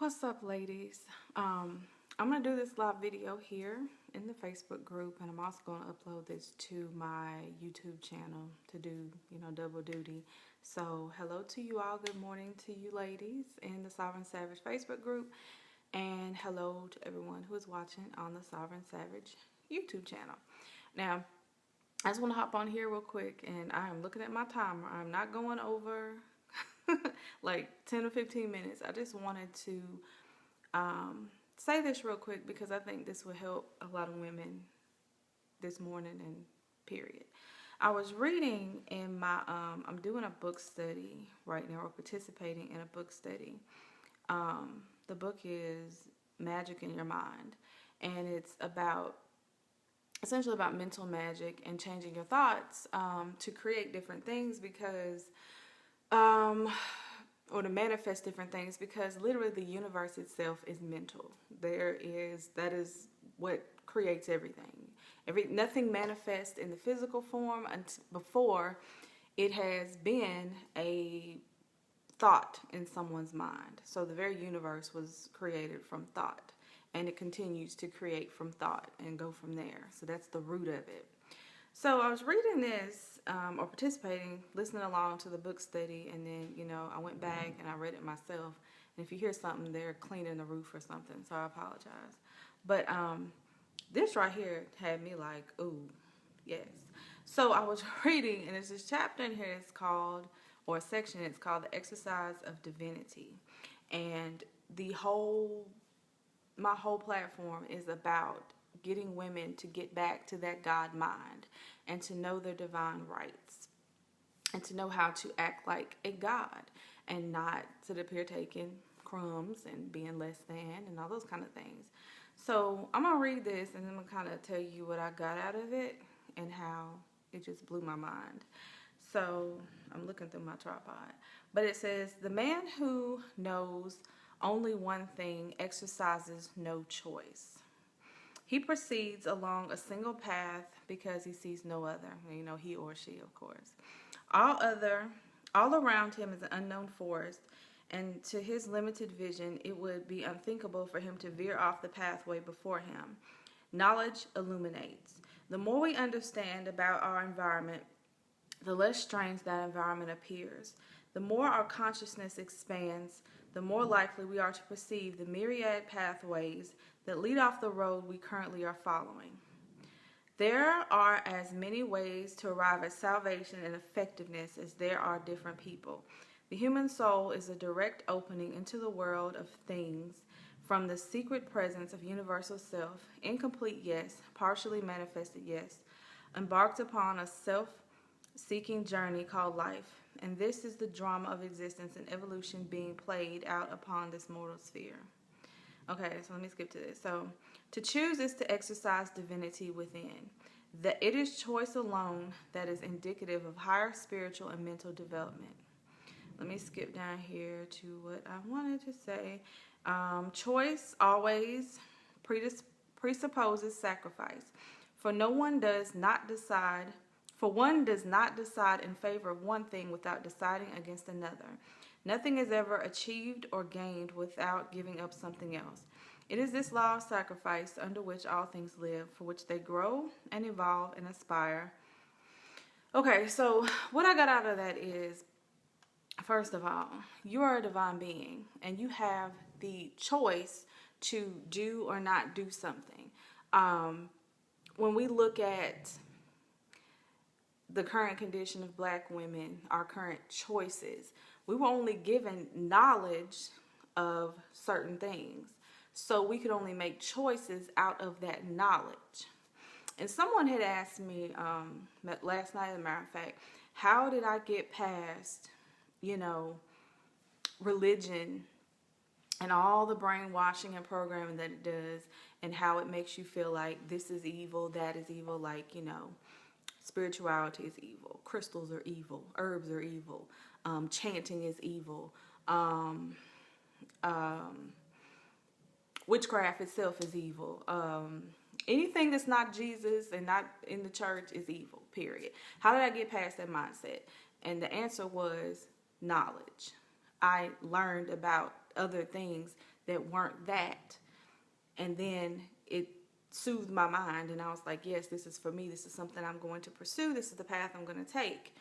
What's up, ladies? I'm going to do this live video here in the Facebook group, and I'm also going to upload this to my YouTube channel to do, double duty. So, hello to you all. Good morning to you ladies in the Sovereign Savage Facebook group, and hello to everyone who is watching on the Sovereign Savage YouTube channel. Now, I just want to hop on here real quick, and I am looking at my timer. I'm not going over like 10 or 15 minutes. I just wanted to say this real quick because I think this will help a lot of women this morning and period. I was reading in my, I'm doing a book study right now, or participating in a book study. The book is Magic in Your Mind, and it's essentially about mental magic and changing your thoughts to create different things because or to manifest different things, because literally the universe itself is mental. That is what creates everything. Nothing manifests in the physical form before it has been a thought in someone's mind. So the very universe was created from thought, and it continues to create from thought and go from there. So that's the root of it. So I was reading this, or participating, listening along to the book study, and then, I went back and I read it myself. And if you hear something, they're cleaning the roof or something, so I apologize. But this right here had me like, ooh, yes. So I was reading, and there's this chapter in here, it's called, or a section, it's called The Exercise of Divinity. And my whole platform is about getting women to get back to that God mind and to know their divine rights and to know how to act like a God and not sit up here taking crumbs and being less than and all those kind of things. So I'm going to read this, and then I'm going to kind of tell you what I got out of it and how it just blew my mind. So I'm looking through my tripod. But it says, the man who knows only one thing exercises no choice. He proceeds along a single path because he sees no other. He or she, of course. All around him is an unknown forest, and to his limited vision, it would be unthinkable for him to veer off the pathway before him. Knowledge illuminates. The more we understand about our environment, the less strange that environment appears. The more our consciousness expands, the more likely we are to perceive the myriad pathways that lead off the road we currently are following. There are as many ways to arrive at salvation and effectiveness as there are different people. The human soul is a direct opening into the world of things from the secret presence of universal self, incomplete yes, partially manifested yes, embarked upon a self-seeking journey called life. And this is the drama of existence and evolution being played out upon this mortal sphere. Okay, so let me skip to this. So, to choose is to exercise divinity within. It is choice alone that is indicative of higher spiritual and mental development. Let me skip down here to what I wanted to say. Choice always presupposes sacrifice. For one does not decide in favor of one thing without deciding against another. Nothing is ever achieved or gained without giving up something else. It is this law of sacrifice under which all things live, for which they grow and evolve and aspire. Okay, so what I got out of that is, first of all, you are a divine being, and you have the choice to do or not do something. When we look at the current condition of black women, our current choices, we were only given knowledge of certain things. So we could only make choices out of that knowledge. And someone had asked me last night, as a matter of fact, how did I get past, religion and all the brainwashing and programming that it does, and how it makes you feel like this is evil, that is evil, like, spirituality is evil, crystals are evil, herbs are evil, chanting is evil, witchcraft itself is evil, anything that's not Jesus and not in the church is evil, period. How did I get past that mindset? And the answer was knowledge. I learned about other things that weren't that. And then it soothed my mind, and I was like, yes, this is for me. This is something I'm going to pursue. This is the path I'm going to take.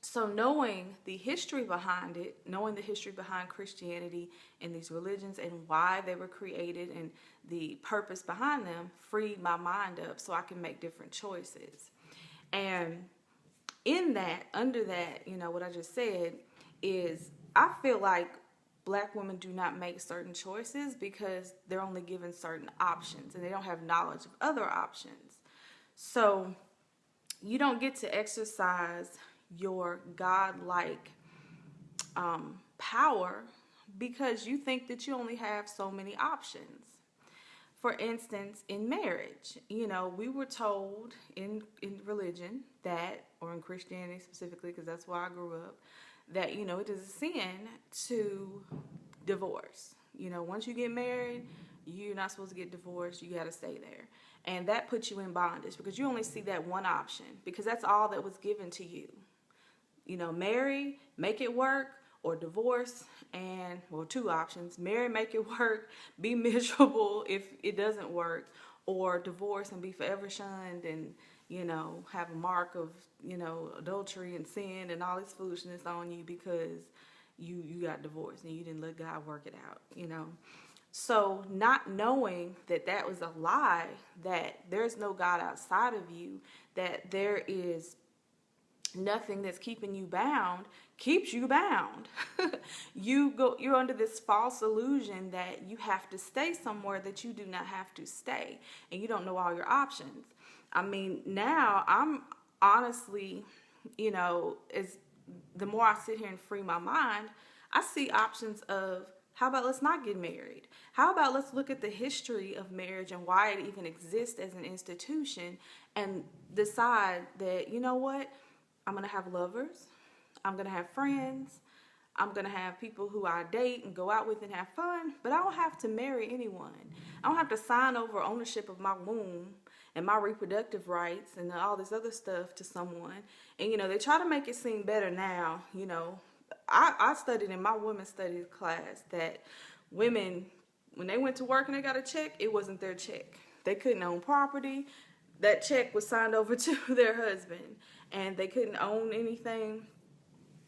So knowing the history behind it, knowing the history behind Christianity and these religions and why they were created and the purpose behind them, freed my mind up so I can make different choices. And in that, under that, what I just said is, I feel like Black women do not make certain choices because they're only given certain options and they don't have knowledge of other options. So you don't get to exercise your godlike power because you think that you only have so many options. For instance, in marriage, we were told in religion that, or in Christianity specifically, because that's where I grew up, that, it is a sin to divorce. Once you get married, you're not supposed to get divorced. You got to stay there. And that puts you in bondage because you only see that one option because that's all that was given to you. Marry, make it work, or divorce, and, well, two options. Marry, make it work, be miserable if it doesn't work, or divorce and be forever shunned and, have a mark of, adultery and sin and all this foolishness on you because you got divorced and you didn't let God work it out, So not knowing that that was a lie, that there's no God outside of you, that there is nothing that's keeping you bound, keeps you bound. You're under this false illusion that you have to stay somewhere that you do not have to stay, and you don't know all your options. I mean, now I'm honestly, as the more I sit here and free my mind, I see options of, how about let's not get married? How about let's look at the history of marriage and why it even exists as an institution and decide that, what? I'm going to have lovers. I'm going to have friends. I'm going to have people who I date and go out with and have fun. But I don't have to marry anyone. I don't have to sign over ownership of my womb and my reproductive rights and all this other stuff to someone. And, they try to make it seem better now. I studied in my women's studies class that women, when they went to work and they got a check, it wasn't their check. They couldn't own property. That check was signed over to their husband, and they couldn't own anything.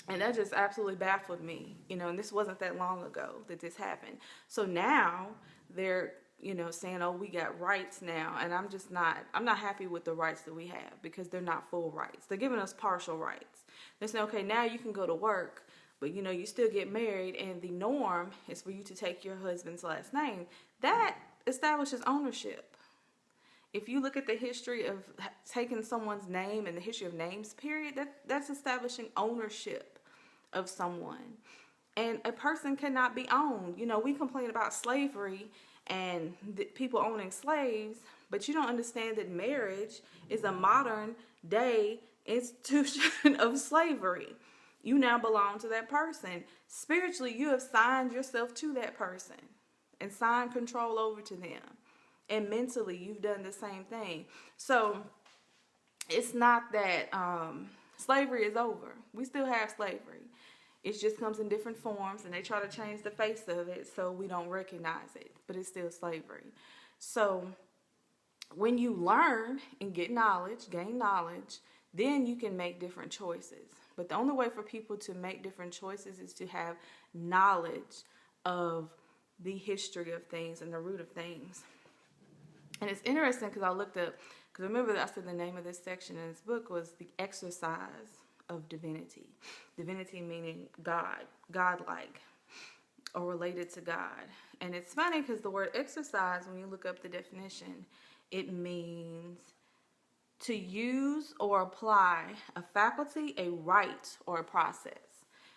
And that just absolutely baffled me, and this wasn't that long ago that this happened. So now they're, saying, oh, we got rights now. And I'm not happy with the rights that we have because they're not full rights. They're giving us partial rights. They're saying, okay, now you can go to work, but, you still get married, and the norm is for you to take your husband's last name. That establishes ownership. If you look at the history of taking someone's name and the history of names, period, that's establishing ownership of someone. And a person cannot be owned. We complain about slavery and people owning slaves, but you don't understand that marriage is a modern day institution of slavery. You now belong to that person. Spiritually, you have signed yourself to that person and signed control over to them. And mentally, you've done the same thing. So it's not that slavery is over. We still have slavery. It just comes in different forms, and they try to change the face of it so we don't recognize it. But it's still slavery. So when you learn and get knowledge, gain knowledge, then you can make different choices. But the only way for people to make different choices is to have knowledge of the history of things and the root of things. And it's interesting because I looked up, because remember that I said the name of this section in this book was The Exercise of Divinity. Divinity meaning God, godlike, or related to God. And it's funny because the word exercise, when you look up the definition, it means to use or apply a faculty, a right, or a process.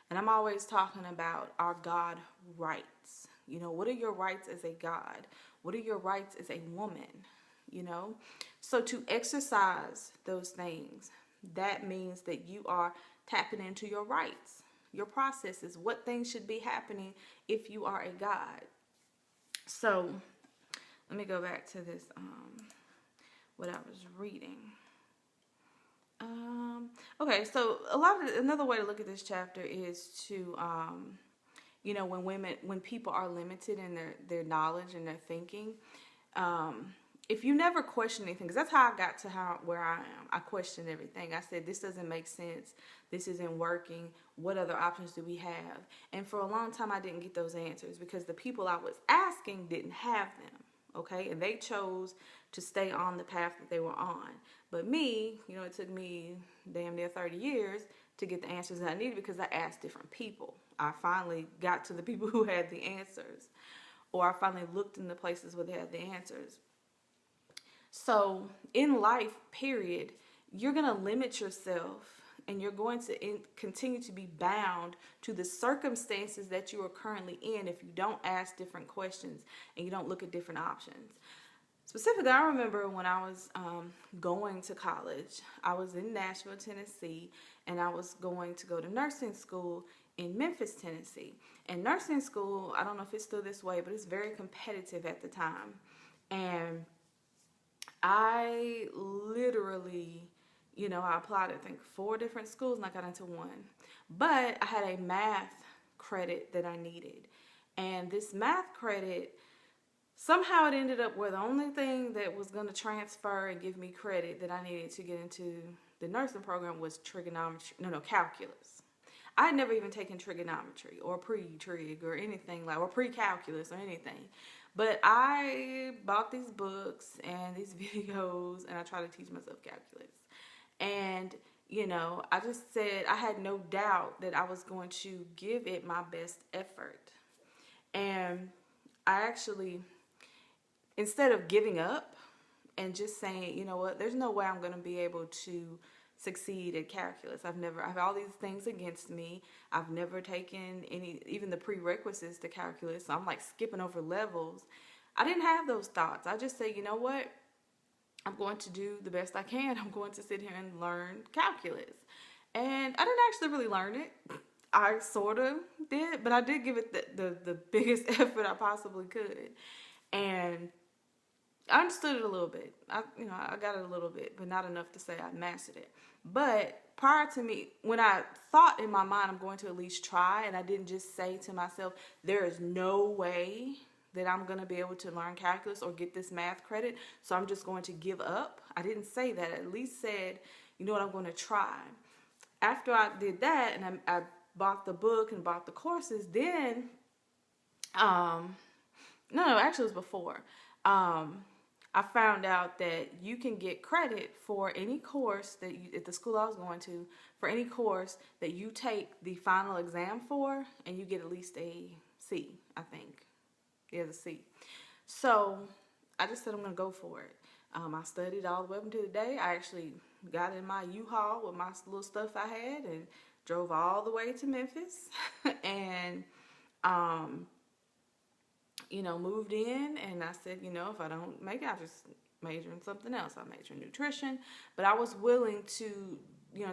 And I'm always talking about our God rights. What are your rights as a God? What are your rights as a woman? So to exercise those things, that means that you are tapping into your rights, your processes, what things should be happening if you are a God. So let me go back to this, what I was reading. Okay, so another way to look at this chapter is to, when people are limited in their knowledge and their thinking, if you never question anything, because that's how I got to where I am. I questioned everything. I said, this doesn't make sense. This isn't working. What other options do we have? And for a long time, I didn't get those answers because the people I was asking didn't have them. Okay, and they chose to stay on the path that they were on. But me, it took me damn near 30 years to get the answers that I needed because I asked different people. I finally got to the people who had the answers, or I finally looked in the places where they had the answers. So in life, period, you're going to limit yourself and you're going to continue to be bound to the circumstances that you are currently in if you don't ask different questions and you don't look at different options. Specifically, I remember when I was going to college, I was in Nashville, Tennessee, and I was going to go to nursing school in Memphis, Tennessee. And nursing school, I don't know if it's still this way, but it's very competitive at the time. And I literally, I applied, I think, 4 different schools and I got into one. But I had a math credit that I needed. And this math credit, somehow it ended up where the only thing that was going to transfer and give me credit that I needed to get into the nursing program was calculus. I had never even taken trigonometry or pre-trig or anything or pre-calculus or anything. But I bought these books and these videos and I tried to teach myself calculus. And, I just said I had no doubt that I was going to give it my best effort. And I actually, instead of giving up and just saying, there's no way I'm going to be able to succeed at calculus. I have all these things against me. I've never taken even the prerequisites to calculus. So I'm like skipping over levels. I didn't have those thoughts. I just said, I'm going to do the best I can. I'm going to sit here and learn calculus. And I didn't actually really learn it. I sort of did, but I did give it the biggest effort I possibly could. And I understood it a little bit. I got it a little bit, but not enough to say I mastered it. But prior to me, when I thought in my mind, I'm going to at least try, and I didn't just say to myself, there is no way that I'm going to be able to learn calculus or get this math credit, so I'm just going to give up. I didn't say that. I at least said, I'm going to try. After I did that, and I bought the book and bought the courses, then, actually it was before. I found out that you can get credit for any course that at the school I was going to, for any course that you take the final exam for, and you get at least a C, I think. Yeah, the C. So I just said I'm going to go for it. I studied all the way up until the day. I actually got in my U-Haul with my little stuff I had and drove all the way to Memphis and, moved in, and I said, if I don't make it, I'll just major in something else. I'll major in nutrition. But I was willing to,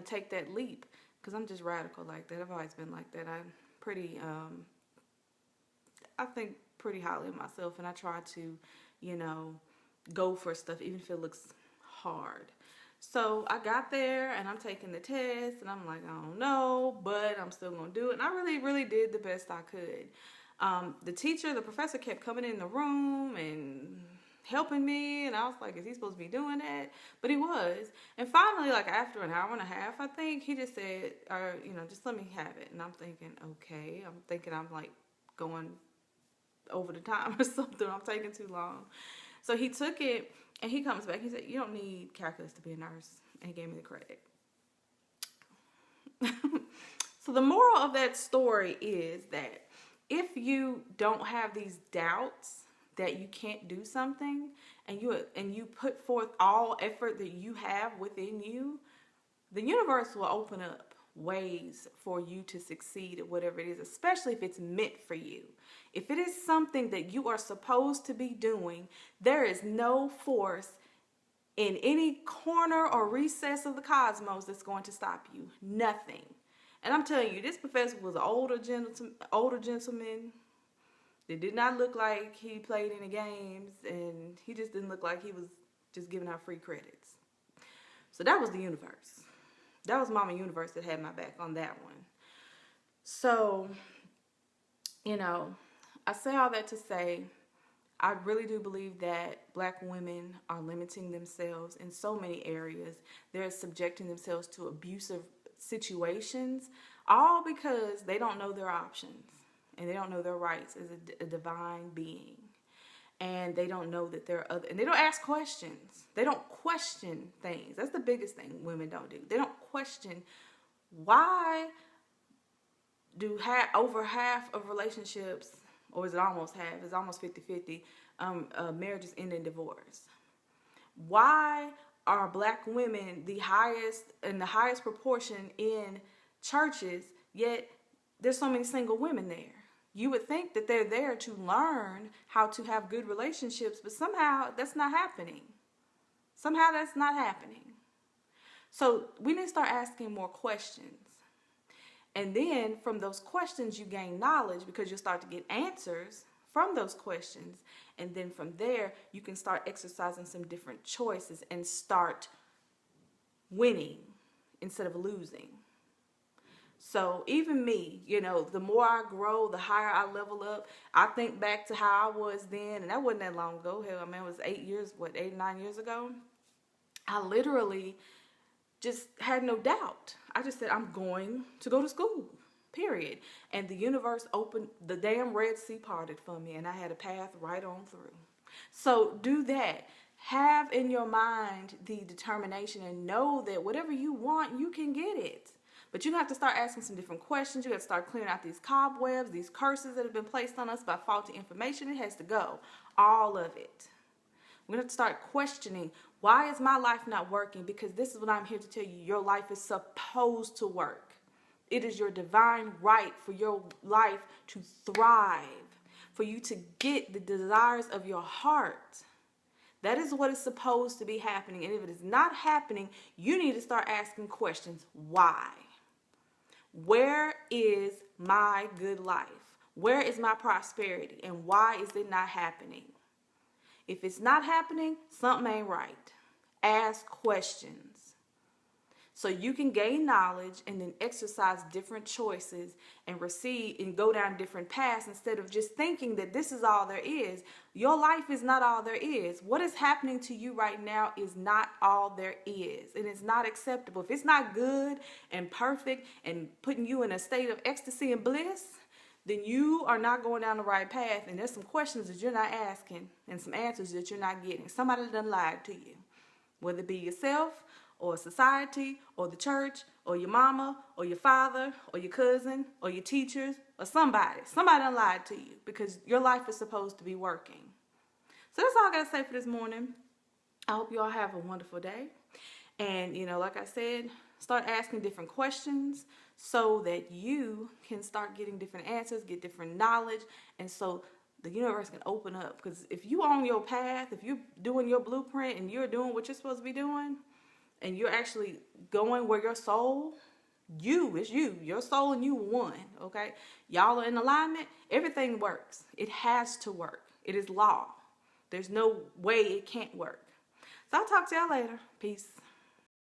take that leap because I'm just radical like that. I've always been like that. I'm pretty, I think pretty highly of myself, and I try to, go for stuff even if it looks hard. So I got there and I'm taking the test and I'm like, I don't know, but I'm still going to do it. And I really, really did the best I could. The professor kept coming in the room and helping me, and I was like, is he supposed to be doing that? But he was. And finally, after an hour and a half, I think, he just said, just let me have it. And I'm thinking, okay. I'm thinking I'm going over the time or something. I'm taking too long. So he took it, and he comes back. He said, you don't need calculus to be a nurse. And he gave me the credit. So the moral of that story is that if you don't have these doubts that you can't do something, and you put forth all effort that you have within you, the universe will open up ways for you to succeed at whatever it is, especially if it's meant for you. If it is something that you are supposed to be doing, there is no force in any corner or recess of the cosmos that's going to stop you. Nothing. And I'm telling you, this professor was an older gentleman. It did not look like he played any games, and he just didn't look like he was just giving out free credits. So that was the universe. That was Mama Universe that had my back on that one. So You know, I say all that to say, I really do believe that black women are limiting themselves in so many areas. They're subjecting themselves to abusive situations, all because they don't know their options and they don't know their rights as a divine being. And they don't know that there are other, and they don't ask questions. They don't question things. That's the biggest thing women don't do. They don't question why do over half of relationships, or is it almost half? It's almost 50-50. Marriages end in divorce. Why are black women the highest proportion in churches, yet there's so many single women there? You would think that they're there to learn how to have good relationships, but somehow that's not happening. So we need to start asking more questions. And then from those questions, you gain knowledge because you'll start to get answers from those questions. And then from there, you can start exercising some different choices and start winning instead of losing. So even me, the more I grow, the higher I level up. I think back to how I was then, and that wasn't that long ago. Hell, it was 8 or 9 years ago. I literally just had no doubt. I just said, I'm going to go to school, period. And the universe opened, the damn Red Sea parted for me, and I had a path right on through. So do that. Have in your mind the determination and know that whatever you want, you can get it. But you have to start asking some different questions. You have to start clearing out these cobwebs, these curses that have been placed on us by faulty information. It has to go. All of it. We're going to have to start questioning, why is my life not working? Because this is what I'm here to tell you. Your life is supposed to work. It is your divine right for your life to thrive, for you to get the desires of your heart. That is what is supposed to be happening. And if it is not happening, you need to start asking questions. Why? Where is my good life? Where is my prosperity? And why is it not happening? If it's not happening, something ain't right. Ask questions so you can gain knowledge and then exercise different choices and receive and go down different paths instead of just thinking that this is all there is. Your life is not all there is. What is happening to you right now is not all there is, and it's not acceptable. If it's not good and perfect and putting you in a state of ecstasy and bliss, then you are not going down the right path, and there's some questions that you're not asking and some answers that you're not getting. Somebody done lied to you, whether it be yourself or society or the church or your mama or your father or your cousin or your teachers or somebody. Somebody done lied to you because your life is supposed to be working. So that's all I got to say for this morning. I hope you all have a wonderful day. And, like I said, start asking different questions so that you can start getting different answers, get different knowledge, and so the universe can open up. Because if you're on your path, if you're doing your blueprint and you're doing what you're supposed to be doing, and you're actually going where your soul, your soul and you one, okay? Y'all are in alignment, everything works. It has to work. It is law. There's no way it can't work. So I'll talk to y'all later. Peace.